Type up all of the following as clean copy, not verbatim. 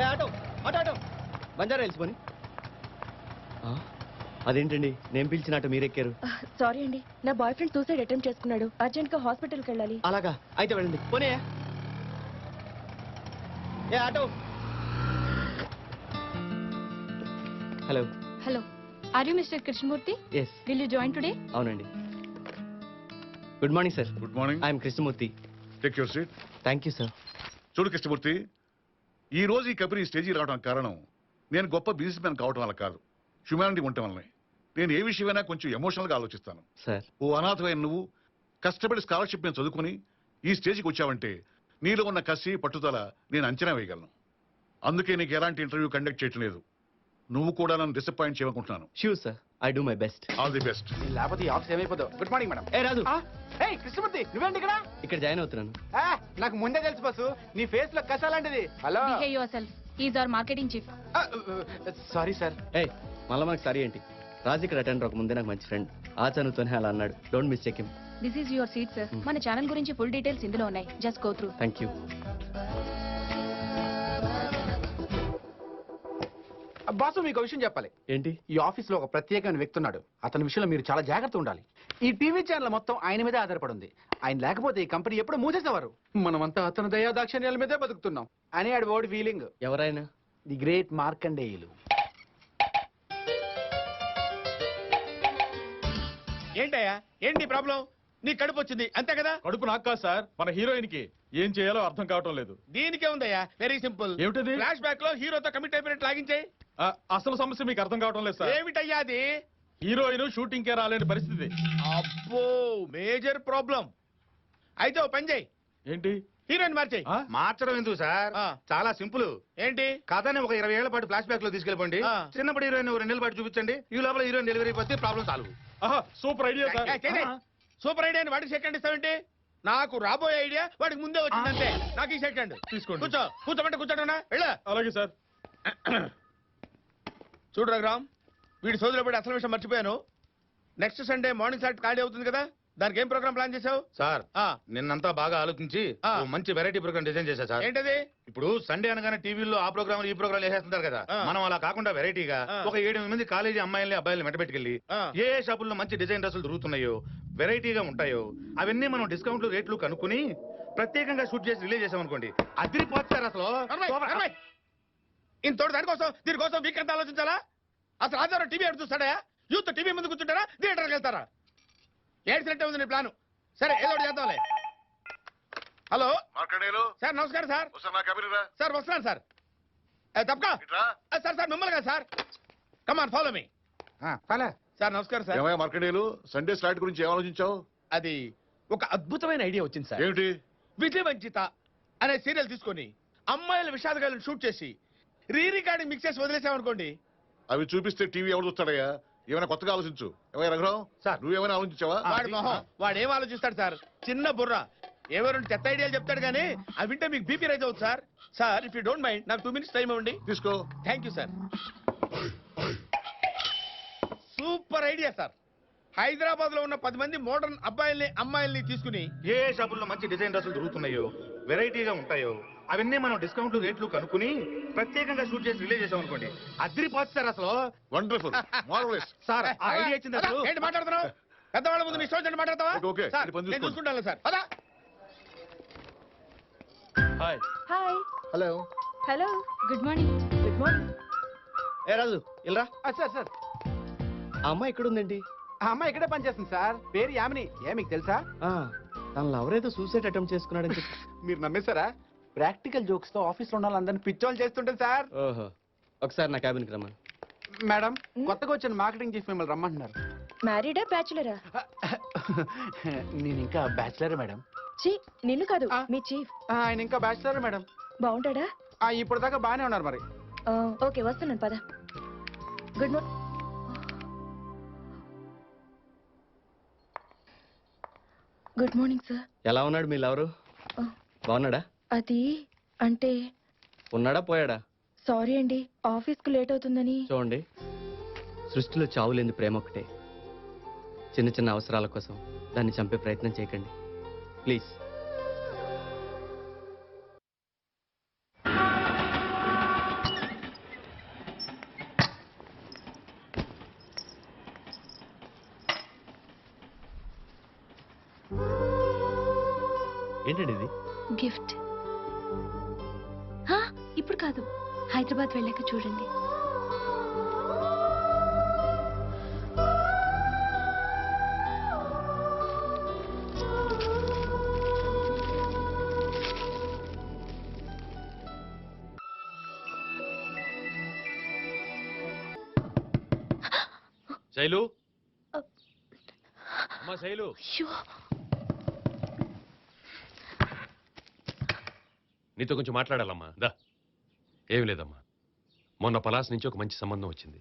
Auto auto auto Banjara Hills పోని. అదేంటండి నేను పిలిచిన ఆటో మీరెక్కారు? సారీ అండి, నా బాయ్ ఫ్రెండ్ సూసైడ్ అటెంప్ట్ చేసుకున్నాడు. అర్జెంట్ గా హాస్పిటల్కి వెళ్ళాలి. అలాగా, అయితే వెళ్ళండి. పోనీ auto. Hello hello, are you mister Krishnamurthy? Yes. Will you join today? అవునండి. Good morning sir. Good morning. I'm Krishnamurthy. Take your seat. Thank you sir. చూడు కృష్ణమూర్తి, ఈ రోజు ఈ కంపెనీ స్టేజీ రావడానికి కారణం నేను గొప్ప బిజినెస్ మ్యాన్ కావడం వల్ల కాదు, హ్యుమానిటీ ఉండటం వల్లనే. నేను ఏ విషయమైనా కొంచెం ఎమోషనల్గా ఆలోచిస్తాను. సార్, ఓ అనాథమైన నువ్వు కష్టపడి స్కాలర్షిప్ మీద చదువుకుని ఈ స్టేజ్కి వచ్చావంటే నీలో ఉన్న కసి పట్టుదల నేను అంచనా వేయగలను. అందుకే నీకు ఎలాంటి ఇంటర్వ్యూ కండక్ట్ చేయటం లేదు. నువ్వు కూడా నన్ను డిసప్పాయింట్ చేయనుకుంటున్నాను. Sure sir, I do my best. All the best. లేకపోతే ఆఫీస్ ఏమైపోతావు. Good morning madam. ఏ రాజు, కృష్ణమూర్తి నువ్వేంటి ఇక్కడ? ఇక్కడ జాయిన్ అవుతున్నాను. నాకు ముందే తెలుసు బస్సు, నీ ఫేస్ లో కసాలాంటిది. Hello. Behave yourself. He is our marketing chief. Sorry sir. ఏ మళ్ళీ మనకు సారీ ఏంటి? రాజు ఇక్కడ అటెండర్, ఒక ముందే నాకు మంచి ఫ్రెండ్. ఆ చనువుతోనే అలా అన్నాడు. Don't mistake him. This is your seat sir. మన ఛానల్ గురించి ఫుల్ డీటెయిల్స్ ఇందులో ఉన్నాయి. Just go through. Thank you. Boss, మీకు విషయం చెప్పాలి. ఏంటి? ఈ ఆఫీస్ లో ఒక ప్రత్యేకమైన వ్యక్తి ఉన్నాడు. అతని విషయంలో మీరు చాలా జాగ్రత్త ఉండాలి. ఈ టీవీ ఛానల్ మొత్తం ఆయన మీదే ఆధారపడి ఉంది. ఆయన లేకపోతే ఈ కంపెనీ ఎప్పుడు మూసేసేవారు. మనమంతా అతని దయా దాక్షిణ్యాల మీదే బతుకుతున్నాం అని ఆడి ఓడి ఫీలింగ్. ఎవరైనా? The great Markandeyulu. ఏంటయ్యా, ఏంటి ప్రాబ్లం? నీ కడుపు వచ్చింది అంతే కదా? కడుపు నాకు కాదు సార్, మన హీరోయిన్ కి ఏం చేయాలో అర్థం కావటం లేదు. దీనికే ఉందయ్యా, వెరీ సింపుల్. ఏమిటది? ఫ్లాష్ బ్యాక్ లో హీరోతో కమిట్ అయిపోయినట్టు లాగించాయి. అసలు సమస్య మీకు అర్థం కావటం లేదు సార్. ఏమిటయ్యా అది? హీరోయిన్ షూటింగ్ కే రాలేని పరిస్థితి. అబ్బో, మేజర్ ప్రాబ్లం. అయితే ఓ పని చేయి. ఏంటి? హీరోయిన్ మార్చేయి. మార్చడం ఎందుకు సార్? చాలా సింపుల్. ఏంటి? కథని ఒక 20 ఏళ్ల పాటు ఫ్లాష్ బ్యాక్ లో తీసుకెళ్ళిపోండి. చిన్నప్పుడు హీరోయిన్ 2 నెలల పాటు చూపించండి. ఈ లోపల హీరోయిన్ డెలివరీ అయిపోతే problem solve. Super idea sir. Super idea అని వాడికి సెకండ్ ఇస్తావేంటి? నాకు రాబోయే ఐడియా వాడికి ముందే వచ్చిందంటే నాకు ఈ సెకండ్ తీసుకోండి. కూర్చోమంటే కూర్చోటనా? వెళ్ళ. అలాగే సార్. చూడు రఘురామ్, వీడి సోదరులు పడి అసలు విషయం మర్చిపోయాను. నెక్స్ట్ సండే మార్నింగ్ ఫ్లైట్ ఖాళీ అవుతుంది కదా, దానికి ఏం ప్రోగ్రామ్ ప్లాన్ చేసావు? సార్, నిన్నంతా బాగా ఆలోచించి ఓ మంచి వెరైటీ ప్రోగ్రామ్ డిజైన్ చేశా సార్. ఏంటది? ఇప్పుడు సండే అనగానే టీవీలో ఆ ప్రోగ్రామ్ ఈ ప్రోగ్రామ్ వేసేస్తుంటారు కదా, మనం అలా కాకుండా వెరైటీగా ఒక 7-8 మంది కాలేజీ అమ్మాయిల్ని అబ్బాయిల్ని వెంటబెట్టుకెళ్ళి ఏ షాపుల్లో మంచి డిజైన్ డ్రెస్సులు దొరుకుతున్నాయో, వెరైటీగా ఉంటాయో అవన్నీ మనం డిస్కౌంట్లు రేట్లు కనుక్కుని ప్రత్యేకంగా షూట్ చేసి రిలీజ్ చేసాం అనుకోండి, అదిరిపోతుంది సార్. అసలు ఇంతోటి దీనికోసం వీక్ అంతా ఆలోచించాలా? అసలు ఆధారం టీవీ ఎక్కడ చూస్తాడా? యూత్ టీవీ ముందు కూర్చుంటారా, థియేటర్కి వెళ్తారా? ఏడ్చినట్టే ఉంది నీ ప్లాన్. సరే, ఏదో ఒకటి చేద్దాంలే. హలో సార్, నమస్కారం సార్. సార్ వస్తున్నాను సార్. తప్పకా సార్ మిమ్మల్ని కదా sir. Come on follow me. Sir నమస్కారం సార్. మార్కండేయులు, సండే స్లాట్ గురించి ఏం ఆలోచించావు? అది ఒక అద్భుతమైన ఐడియా వచ్చింది సార్. ఏమిటి? విజయవంచిత అనే సీరియల్ తీసుకొని అమ్మాయిల విషాదగాలను షూట్ చేసి రికార్డింగ్ మిక్స్ చేసి వదిలేసామనుకోండి, అవి చూపిస్తే టీవీ ఎవరు చూస్తాడయ్యా? ఏమైనా కొత్తగా ఆలోచించు. రఘురావు సార్, నువ్వేమైనా ఆలోచించావా? వాడి మొహం వాడేం ఆలోచిస్తాడు సార్, చిన్న బుర్ర. ఏవో 2 చెత్త ఐడియాలు చెప్తాడు కానీ అవి వింటే మీకు బీపీ రైజ్ అవుతుంది sir. Sir, if you don't mind నాకు 2 minutes టైం ఇవ్వండి. తీసుకో. Thank you sir. Super idea sir. Hyderabad లో ఉన్న 10 మంది మోడర్న్ అబ్బాయిల్ని అమ్మాయిల్ని తీసుకుని ఏ షాపుల్లో మంచి డిజైన్ డ్రెస్సులు దొరుకుతున్నాయో, వెరైటీగా ఉంటాయో అవన్నీ మనం డిస్కౌంట్లు రేట్లు కనుక్కుని ప్రత్యేకంగా షూట్ చేసి రిలీజ్ చేసాం అనుకోండి, అదిరిపోతుంది సార్. అసలు వండర్ఫుల్, మార్వెలస్. సార్, ఆ ఐడియా వచ్చింది. ఏంటి మాట్లాడుతున్నావు? పెద్దవాళ్ళ ముందు నీ ఇష్టం మాట్లాడతావా? నేను చూసుకుంటాను సార్. పదా. Hi. Hi. Hello. Hello. Good morning. Good morning. ఏ రాజు, ఇల్రా. సార్ సార్, ఆ అమ్మాయి ఎక్కడుందండి? ఆ అమ్మాయి ఇక్కడే పనిచేస్తుంది సార్. పేరు యామిని. మీకు తెలుసా? తనలో ఎవరైతే సూసైడ్ అటెంప్ట్ చేసుకున్నాడని చెప్పి. మీరు నమ్మేశారా? ప్రాక్టికల్ జోక్స్ తో ఆఫీస్ లో ఉన్న అందరిని పిచ్చోళ్ళు చేస్తుంటే సార్. ఓహో, ఒకసారి నా క్యాబిన్కి రమ్మని. మేడం, కొత్తగా వచ్చిన మార్కెటింగ్ చీఫ్ మిమ్మల్ని రమ్మంటున్నారు. మ్యారీడా బ్యాచులరా? నేను ఇంకా బ్యాచులర్ మేడం. చీ, నిన్ను కాదు, మీ చీఫ్. ఆయన ఇంకా బ్యాచులర్ మేడం. బాగుంటాడా? ఇప్పుడు దాకా బాగానే ఉన్నారు మరి. ఓకే, వస్తున్నాను పద. Good morning. Good morning sir. ఎలా ఉన్నాడు మీ లవరు? బాగున్నాడా? అది అంటే ఉన్నాడా పోయాడా? సారీ అండి, ఆఫీస్కు లేట్ అవుతుందని. చూడండి, సృష్టిలో చావులేని ప్రేమ ఒకటే. చిన్న చిన్న అవసరాల కోసం దాన్ని చంపే ప్రయత్నం చేయకండి ప్లీజ్. ఏంటండి ఇది? గిఫ్ట్. హా, ఇప్పుడు కాదు, హైదరాబాద్ వెళ్ళాక చూడండి. శైలు, అమ్మా శైలు. అయ్యో, నీతో కొంచెం మాట్లాడాలమ్మా. దా. ఏమి లేదమ్మా, మొన్న పలాస్ నుంచి ఒక మంచి సంబంధం వచ్చింది.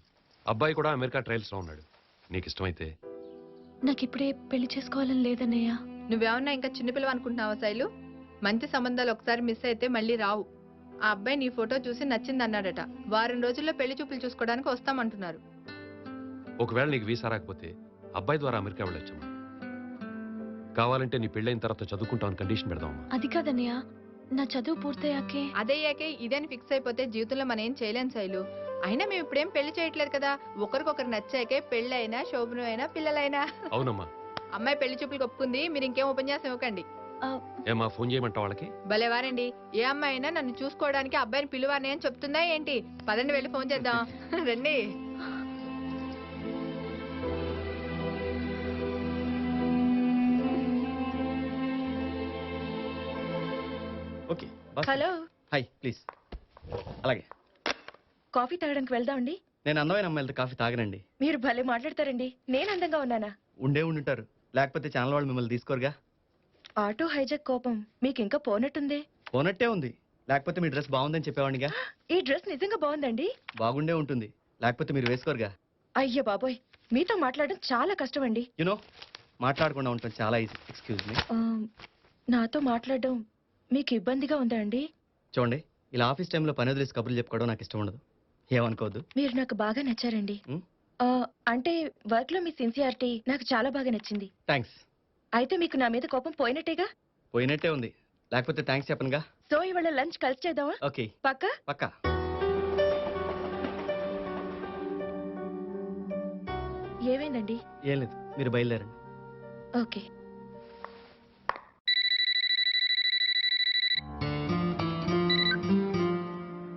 అబ్బాయి కూడా అమెరికా ట్రయల్స్లో ఉన్నాడు. నీకు ఇష్టమైతే. నాకు ఇప్పుడే పెళ్లి చేసుకోవాలని లేదన్నయ్య. నువ్వేమన్నా ఇంకా చిన్నపిల్లవ అనుకుంటున్నావా శైలు? మంచి సంబంధాలు ఒకసారి మిస్ అయితే మళ్ళీ రావు. ఆ అబ్బాయి నీ ఫోటో చూసి నచ్చింది అన్నాడట. వారం రోజుల్లో పెళ్లి చూపులు చూసుకోవడానికి వస్తామంటున్నారు. ఒకవేళ నీకు వీసా రాకపోతే అబ్బాయి ద్వారా అమెరికా వెళ్ళొచ్చమ్మా. కావాలంటే నీ పెళ్ళైన తర్వాత చదువుకుంటామని కండిషన్ పెడదామమ్మా. అది కాదన్నయ్య, నా చదువు పూర్తయ్యాకే. అదయ్యాకే ఇదని ఫిక్స్ అయిపోతే జీవితంలో మనం ఏం చేయలేం శైలు. అయినా మేము ఇప్పుడేం పెళ్లి చేయట్లేదు కదా. ఒకరికొకరు నచ్చాకే పెళ్లి అయినా శోభను అయినా పిల్లలైనా. అవునమ్మా. అమ్మాయి పెళ్లి చూపులకు ఒప్పుకుంది. మీరు ఇంకేం ఉపన్యాసం ఇవ్వకండి. ఏమా ఫోన్ చేయమంటావు వాళ్ళకి? భలేవారండి. ఏ అమ్మాయి అయినా నన్ను చూసుకోవడానికి అబ్బాయిని పిలువాని అని చెప్తుందా ఏంటి? పదండి వెళ్ళి ఫోన్ చేద్దాం. రండి. ఓకే. Hello, hi, please. అలాగే. కాఫీ తాగడానికి వెళ్దామండి. నేను అందమైన అమ్మాయిలతో కాఫీ తాగనండి. మీరు భలే మాట్లాడతారండి. నేను అందంగా ఉన్నానా? ఉండుంటారు, లేకపోతే ఛానల్ వాళ్ళు మిమ్మల్ని తీసుకోరుగా. ఆటో హైజాక్ కోపం మీకు ఇంకా పోనట్టుంది. పోనట్టే ఉంది, లేకపోతే మీ డ్రెస్ బాగుందని చెప్పేవాడిగా. ఈ డ్రెస్ నిజంగా బాగుందండి. బాగుండే ఉంటుంది, లేకపోతే మీరు వేసుకోరుగా. అయ్యో బాబోయ్, మీతో మాట్లాడడం చాలా కష్టం అండి. యునో, మాట్లాడకుండా ఉంటాం చాలా ఈజీ. Excuse me. నాతో మాట్లాడడం మీకు ఇబ్బందిగా ఉందా అండి? చూడండి, ఇలా ఆఫీస్ టైంలో పని వదిలేసి కబుర్లు చెప్పుకోవడం నాకు ఇష్టం ఉండదు. ఏమనుకోవద్దు. మీరు నాకు బాగా నచ్చారండి. అంటే వర్క్ లో మీ సిన్సియారిటీ నాకు చాలా బాగా నచ్చింది. థ్యాంక్స్. అయితే మీకు నా మీద కోపం పోయినట్టేగా? పోయినట్టే ఉంది, లేకపోతే థ్యాంక్స్ చెప్పనుగా. సో ఇవాళ లంచ్ కలిసి చేద్దామా? ఓకే. పక్కా? పక్కా. ఏమైందండి? ఏం లేదు, మీరు బయలుదేరండి. ఓకే.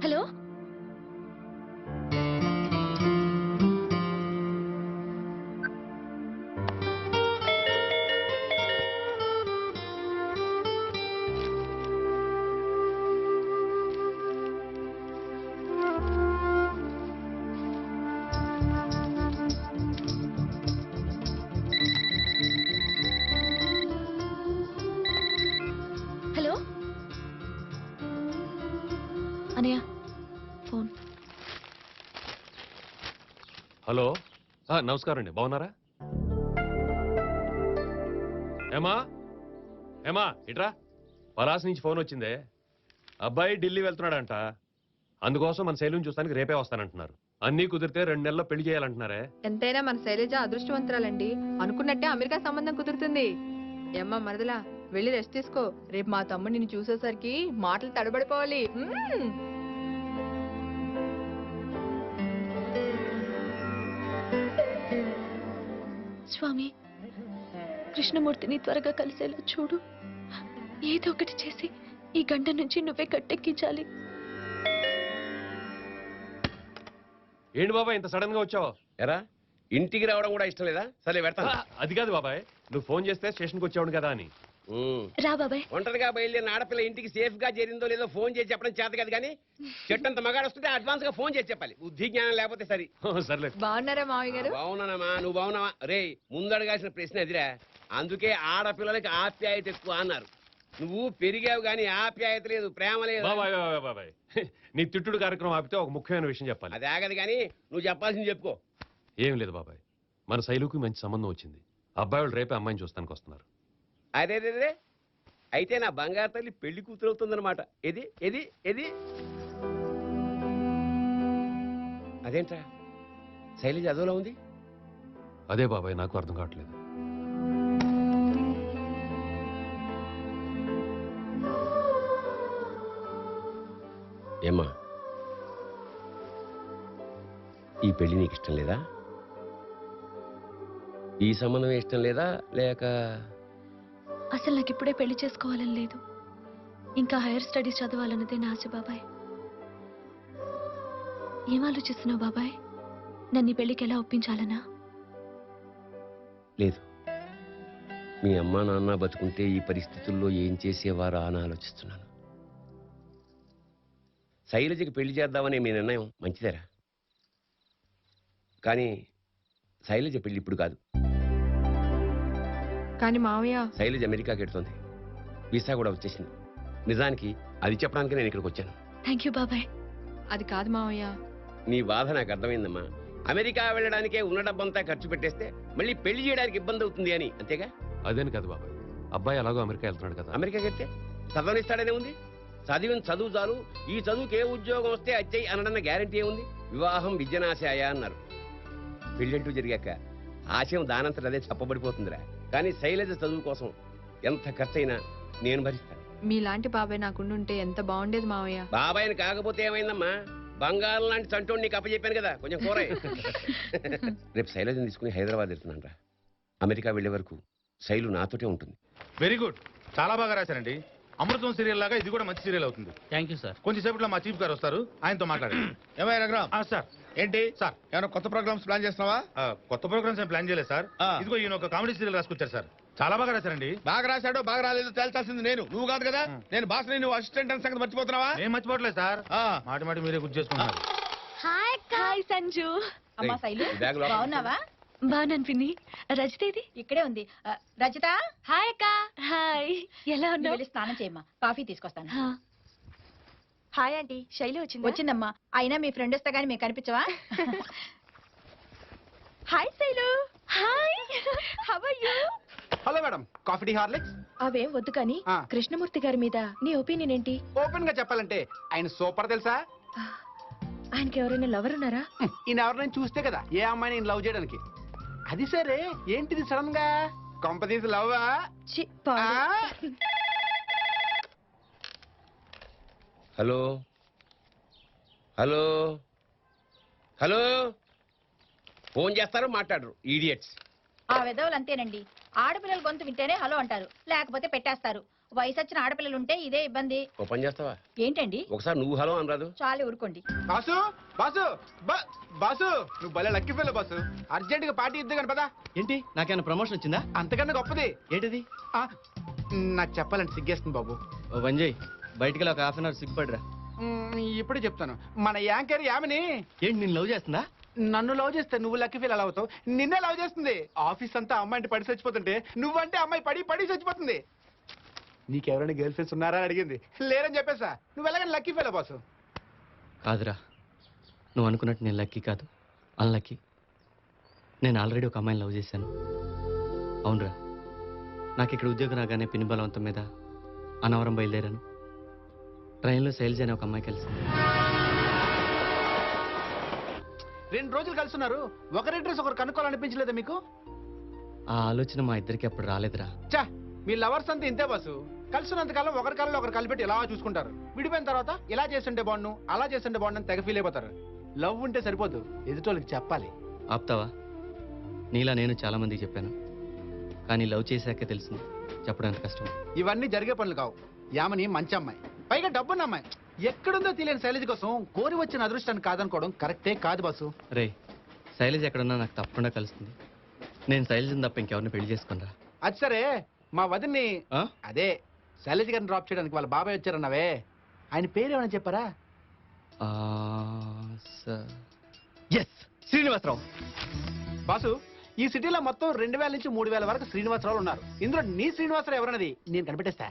హలో, హలో అనయ్య, ఫోన్. హలో. నమస్కారం అండి, బాగున్నారా? ఏమా ఇట్రా. పలాస్ నుంచి ఫోన్ వచ్చిందే. అబ్బాయి ఢిల్లీ వెళ్తున్నాడంట. అందుకోసం మన శైలిని చూస్తానికి రేపే వస్తానంటున్నారు. అన్నీ కుదిరితే 2 నెలల్లో పెళ్లి చేయాలంటున్నారే. ఎంతైనా మన శైలజ అదృష్టవంతురాలండి. అనుకున్నట్టే అమెరికా సంబంధం కుదురుతుంది. ఏమ్మా మరదలా, వెళ్ళి రెస్ట్ తీసుకో. రేపు మా తమ్ముడు నిన్ను చూసేసరికి మాటలు తడబడిపోవాలి. స్వామి, కృష్ణమూర్తిని త్వరగా కలిసేలా చూడు. ఏదో ఒకటి చేసి ఈ గంట నుంచి నువ్వే కట్టెక్కించాలి. ఏంటి బాబాయ్ ఇంత సడన్ గా వచ్చావు? ఎరా, ఇంటికి రావడం కూడా ఇష్టం లేదా? సరే పెడతాను. అది కాదు బాబాయ్, నువ్వు ఫోన్ చేస్తే స్టేషన్కి వచ్చావు కదా అని. రా బాబాయ్. ఒంటరిగా బయలుదేరిన ఆడపిల్ల ఇంటికి సేఫ్ గా చేరిందో లేదో ఫోన్ చేసి చెప్పడం చేత కాదు, కానీ చెట్టంత మగాడు వస్తుంటే అడ్వాన్స్ గా ఫోన్ చేసి చెప్పాలి. బుద్ధి జ్ఞానం లేకపోతే సరి. సర్లే. బాగున్నారా మావయ్య గారు? బాగున్నానమ్మా, నువ్వు బాగున్నావా? రే, ముందడగాల్సిన ప్రశ్న ఎదిరా. అందుకే ఆడపిల్లలకి ఆప్యాయత ఎక్కువ అన్నారు. నువ్వు పెరిగావు గానీ ఆప్యాయత లేదు, ప్రేమ లేదు. బాబాయ్, నీ తిట్టుడు కార్యక్రమం ఆపితే ఒక ముఖ్యమైన విషయం చెప్పాలి. అది ఆగదు కానీ నువ్వు చెప్పాల్సింది చెప్పుకో. ఏం లేదు బాబాయ్, మన శైలుకి మంచి సంబంధం వచ్చింది. అబ్బాయి వాళ్ళు రేపే అమ్మాయిని చూస్తానికి వస్తున్నారు. అదే అయితే నా బంగారు తల్లి పెళ్లి కూతురు అవుతుందన్నమాట. ఏది ఏది ఏది అదేంట్రా, శైలజ అదోలా ఉంది. అదే బాబాయ్, నాకు అర్థం కావట్లేదు. ఏమ్మా, ఈ పెళ్లి నీకు ఇష్టం లేదా? ఈ సంబంధం ఇష్టం లేదా, లేక? అసలు నాకు ఇప్పుడే పెళ్లి చేసుకోవాలని లేదు. ఇంకా హైయర్ స్టడీస్ చదవాలన్నదే నా ఆశ బాబాయ్. ఏం ఆలోచిస్తున్నావు బాబాయ్? నన్ను ఈ పెళ్లికి ఎలా ఒప్పించాలనా? లేదు, మీ అమ్మా నాన్న బతుకుంటే ఈ పరిస్థితుల్లో ఏం చేసేవారా అని ఆలోచిస్తున్నాను. శైలజకి పెళ్లి చేద్దామనే మీ నిర్ణయం మంచిదేరా, కానీ శైలజ పెళ్లి ఇప్పుడు కాదు. కానీ మావయ్య, శైలజ అమెరికాకి వెళ్తుంది, వీసా కూడా వచ్చేసింది. నిజానికి అది చెప్పడానికి నేను ఇక్కడికి వచ్చాను. థ్యాంక్ యూ బాబాయ్. అది కాదు మావయ్య. నీ బాధ నాకు అర్థమైందమ్మా. అమెరికా వెళ్ళడానికే ఉన్న డబ్బంతా ఖర్చు పెట్టేస్తే మళ్ళీ పెళ్లి చేయడానికి ఇబ్బంది అవుతుంది అని, అంతేగా? అదేని కాదు బాబాయ్, అబ్బాయి ఎలాగో అమెరికా వెళ్తున్నాడు కదా. అమెరికాకి వెళ్తే చదవనిస్తాడనే ఉంది. చదివిన చదువు చాలు, ఈ చదువుకి ఏ ఉద్యోగం వస్తే అచ్చయి అనడన్న గ్యారంటీ ఏముంది? వివాహం విద్యనాశాయ అన్నారు. పెళ్ళంటూ జరిగాక ఆశయం దానంతట అదే చెప్పబడిపోతుందిరా. కానీ శైలజ చదువు కోసం ఎంత ఖర్చైనా నేను భరిస్తాను. మీలాంటి బాబాయ్ నాకుండుంటే ఎంత బాగుండేది మావయ్య. బాబాయ్ని కాకపోతే ఏమైందమ్మా, బంగారం లాంటి చంటోడు నీకు అప్పచెప్పాను కదా, కొంచెం కూర. రేపు శైలజని తీసుకుని హైదరాబాద్ వెళ్తున్నాను రా. అమెరికా వెళ్లే వరకు శైలు నాతోటే ఉంటుంది. వెరీ గుడ్, చాలా బాగా రాశారండి. అమృతం సీరియల్ లాగా ఇది కూడా మంచి సీరియల్ అవుతుంది. Thank you sir. కొంచెం సేపట్లో మా చీఫ్ గారు వస్తారు, ఆయనతో మాట్లాడండి. ఏమయ్య రఘురామ్, సార్. ఏంటి సార్, ఏమైనా కొత్త ప్రోగ్రామ్స్ ప్లాన్ చేస్తున్నావా? కొత్త ప్రోగ్రామ్స్ ఏం ప్లాన్ చేయలేదు సార్. ఆ. ఇదిగో ఈయన ఒక కామెడీ సీరియల్ రాసుకొచ్చారు సార్, చాలా బాగా రాశారండి. బాగా రాశాడో బాగా రాలేదో తేల్చాల్సింది నేను, నువ్వు కాదు కదా. నేను బాస్ని, నువ్వు అసిస్టెంట్ అని సంగతి మర్చిపోతున్నావా? ఏం మర్చిపోవట్లేదు సార్, మాటి మాటి మీరే గుర్తు చేసుకుంటున్నారు. Hi hi Sanju. అమ్మా శైలు, ఈ బ్యాగ్ లోపల బాగున్నావా? బాగున్నాను పిన్ని. రజితేది? ఇక్కడే ఉంది. రజిత, హాయ్ అక్క. హాయ్, ఎలా నువ్వు ఉన్నావు? వెళ్ళి స్నానం చేయమ్మా, కాఫీ తీసుకొస్తాను. హా. హాయ్ ఆంటీ, శైలి వచ్చిందా? వచ్చిందమ్మా. అయినా మీ ఫ్రెండ్ వస్తే గానీ మేము కనిపించవా? Hi Shailu. Hi, how are you? Hello madam, coffee tea Horlicks? అవేం వద్దు కానీ ఆ. కృష్ణమూర్తి గారి మీద నీ ఒపీనియన్ ఏంటి? ఓపెన్ గా చెప్పాలంటే ఆయన సూపర్ తెలుసా. ఆయనకి ఎవరైనా లవర్ ఉన్నారా? ఈయన ఎవరినైనా చూస్తే కదా ఏ అమ్మాయిని ఈయన లవ్ చేయడానికి. అది సరే, ఏంటిది సడన్ గా కొంపదీసి లవ్వా? ఛీ, పాడు. హలో హలో హలో, ఫోన్ చేస్తారు మాట్లాడరు, ఈడియట్స్. ఆ విధవులు అంతేనండి. ఆడపిల్లల గొంతు వింటేనే హలో అంటారు, లేకపోతే పెట్టేస్తారు. వయసు వచ్చిన ఆడపిల్లలు ఉంటే ఇదే ఇబ్బంది. ఓ పని చేస్తావా? ఏంటండి? ఒకసారి నువ్వు హలో అనరాదు? చాలు ఊరుకోండి. బాసు బాసు బాసు, నువ్వు భలే లక్కీ ఫెలో బాసు. అర్జెంట్ గా పార్టీ ఇద్దు కానీ పదా. ఏంటి, నాకేమైనా ప్రమోషన్ వచ్చిందా? అంతకన్నా గొప్పది. ఏంటిది? ఆ, నాకు చెప్పాలంటే సిగ్గేస్తుంది బాబు. ఓ పని చేయి, బయటికి ఒక హాఫ్ అన్ అవర్ సిగ్గుపడిరా. ఇప్పుడే చెప్తాను. మన యాంకర్ యామిని ఏంటి, నేను లవ్ చేస్తుందా? నన్ను లవ్ చేస్తే నువ్వు లక్కీ ఫీల్ అలా అవుతావు. నిన్నే లవ్ చేస్తుంది. ఆఫీస్ అంతా అమ్మాయిని పడి చచ్చిపోతుంటే నువ్వంటే అమ్మాయి పడి పడి చచ్చిపోతుంది. నీకెవరైనా గర్ల్ ఫ్రెండ్స్ ఉన్నారా అని అడిగింది. లేరని చెప్పేసా. నువ్వు ఎలాగని లక్కీ ఫీల్ బాసు. కాదురా, నువ్వు అనుకున్నట్టు నేను లక్కీ కాదు, అన్లక్కీ. నేను ఆల్రెడీ ఒక అమ్మాయిని లవ్ చేశాను. అవునరా, నాకు ఇక్కడ ఉద్యోగం రాగానే పిన్ని బలవంతం మీద అన్నవరం బయలుదేరాను. ట్రైన్లో శైలజ అనే ఒక అమ్మాయి కలిసింది. 2 రోజులు కలుస్తున్నారు, ఒకరి డ్రెస్ ఒకరు కనుక్కోవాలనిపించలేదా మీకు? ఆ ఆలోచన మా ఇద్దరికి అప్పుడు రాలేదురా. చా, మీ లవర్స్ అంతా ఇంతే బాసు. కలిసినంతకాలం ఒకరి కాలంలో ఒకరు కలిపెట్టి ఇలా చూసుకుంటారు. విడిపోయిన తర్వాత ఇలా చేస్తుంటే బాగుండు, అలా చేస్తుంటే బాగుండు అని తెగ ఫీల్ అయిపోతారు. లవ్ ఉంటే సరిపోదు, ఎదుటోళ్ళకి చెప్పాలి. ఆపుతావా? నీలా నేను చాలా మందికి చెప్పాను, కానీ లవ్ చేశాకే తెలిసింది చెప్పడానికి కష్టం. ఇవన్నీ జరిగే పనులు కావు. యామని మంచి అమ్మాయి, పైగా డబ్బున్న అమ్మాయి. ఎక్కడుందో తెలియని శైలజ కోసం కోరి వచ్చిన అదృష్టాన్ని కాదనుకోవడం కరెక్టే కాదు బాసు. రే, శైలజ ఎక్కడున్నా నాకు తప్పకుండా కలుస్తుంది. నేను శైలజని తప్ప ఇంకెవరిని పెళ్లి చేసుకునిరా. అది సరే, మా వదిన్ని అదే శైలజ గారిని డ్రాప్ చేయడానికి వాళ్ళ బాబాయ్ వచ్చారన్నావే, ఆయన పేరు ఏమైనా చెప్పారా? ఎస్, శ్రీనివాసరావు. బాసు, ఈ సిటీలో మొత్తం 2000 నుంచి 3000 వరకు శ్రీనివాసరావు ఉన్నారు. ఇందులో నీ శ్రీనివాసరావు ఎవరన్నది నేను కనిపెట్టేస్తా.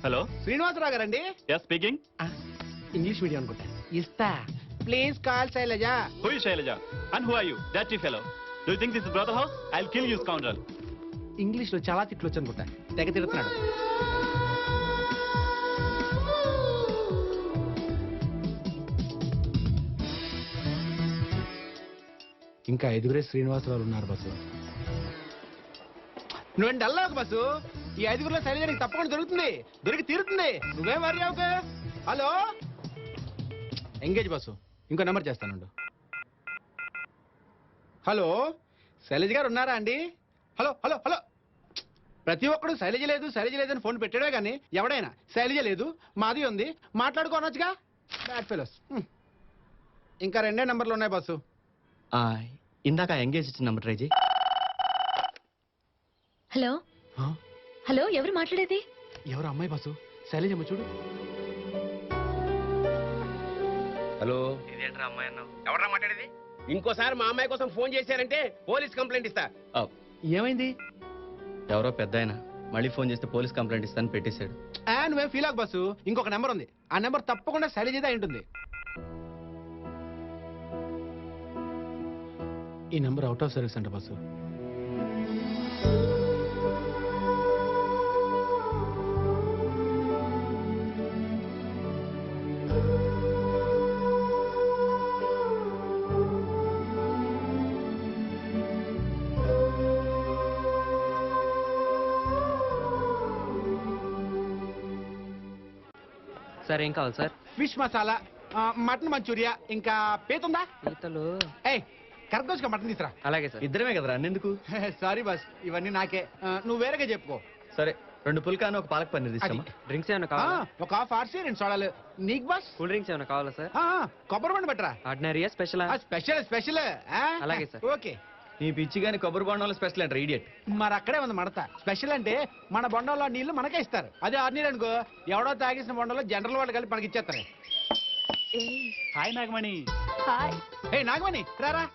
హలో, శ్రీనివాసరావు గారండి? Yes speaking. ఇంగ్లీష్ మీడియం అనుకుంటా. ఇస్తా. Please call Shailaja. Who is Shailaja and who are you? That you fellow. Do you think this is brother house? I will kill you scoundrel. English లో చాలా తిట్లు వచ్చు అనుకుంటా, తెగ తిడుతున్నాడు. ఇంకా 5 శ్రీనివాసరావు ఉన్నారు బస్సు. నువ్వేం డల్లాకు బస్సు. ఈ 5 శైలజ నీకు తప్పకుండా దొరుకుతుంది, దొరికి తీరుతుంది. నువ్వేం వరి అవ్వకు. Hello, engage bus. ఇంకో నెంబర్ చేస్తానుండు. హలో, శైలజ గారు ఉన్నారా అండి? హలో హలో హలో, ప్రతి ఒక్కడు శైలజ లేదు అని ఫోన్ పెట్టాడే గానీ ఎవడైనా శైలజ లేదు మాది ఉంది మాట్లాడుకోనొచ్చుగా. Bad fellows. ఇంకా 2 నెంబర్లు ఉన్నాయి బాసు. ఇందాక ఎంగేజ్ ఇచ్చిన నెంబర్ ట్రై చేయి. హలో ఆ? హలో ఎవరు మాట్లాడేది? ఎవరు అమ్మాయి బాసు? శైలజమ్మ చూడు. హలో, ఇదేంట్రా అమ్మాయి అన్నావు? ఎవరా మాట్లాడేది? ఇంకోసారి మా అమ్మాయి కోసం ఫోన్ చేశారంటే పోలీస్ కంప్లైంట్ ఇస్తా. ఏమైంది? ఎవరో పెద్ద ఆయన మళ్ళీ ఫోన్ చేస్తే పోలీస్ కంప్లైంట్ ఇస్తాను పెట్టేశాడు. నువ్వేం ఫీల్ అవ్వకు బాసు, ఇంకొక నెంబర్ ఉంది. ఆ నెంబర్ తప్పకుండా శైలజదే అయి ఉంటుంది. ఈ నెంబర్ అవుట్ ఆఫ్ సర్వీస్ అంట బాసు. సార్ ఏం కావాలి sir? Fish masala, mutton manchuria, ఇంకా పీతుందా? పీతలు ఏయ్ కరెక్ట్గా మటన్ తీసురా. అలాగే సార్. ఇద్దరమే కదరా అన్నెందుకు? సారీ బాస్, ఇవన్నీ నాకే. నువ్వు వేరేగా చెప్పుకో. సరే 2 పుల్కాను ఒక పాలక్ పన్నీర్ తీసుకోమా. డ్రింక్స్ ఏమైనా కావాలా? ఒక హాఫ్ ఆర్సీ 2 సోడాలు. నీకు బాస్? కూల్ డ్రింక్స్ ఏమైనా కావాలా సార్? కొబ్బరి బండి బట్టరా. ఆర్డినరీయా స్పెషల్? Special special. అలాగే సార్. ఓకే. నీ పిచ్చి గాని కొబ్బరి బొండంలో స్పెషల్ అంటారు ఇడియట్. మరి అక్కడే ఉంది మడత. స్పెషల్ అంటే మన బొండంలో నీళ్లు మనకే ఇస్తారు. అదే ఆర్డినరీ అనుకో ఎవడో తాగేసిన బొండంలో జనరల్ వాళ్ళు కలిపి మనకి ఇచ్చేస్తారు. హాయ్ నాగమణి. హాయ్. నాగమణి రారా.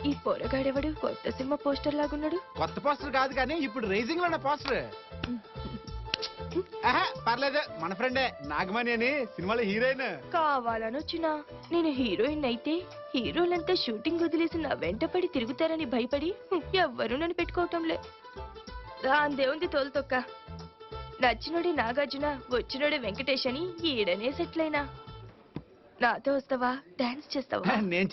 ఈ పొరగాడెవడు కొత్త సినిమా పోస్టర్ లాగున్నాడు? కొత్త పోస్టర్ కాదు కానీ ఇప్పుడు రైజింగ్ లో ఉన్న పోస్టర్. పర్లేదు, మన ఫ్రెండే నాగమణి అని సినిమాలో హీరోయిన్. కావాలని వచ్చినా నేను హీరోయిన్ అయితే హీరోలంతా షూటింగ్ వదిలేసి నా వెంట పడి తిరుగుతారని భయపడి ఎవ్వరూ నన్ను పెట్టుకోవటంలే. దేవుంది తోలుతొక్క. నచ్చినోడే నాగార్జున, వచ్చినోడే వెంకటేష్ అని ఈడనే సెటిల్ అయినా. నాతో వస్తావా? డాన్స్ చేస్తావా? నేను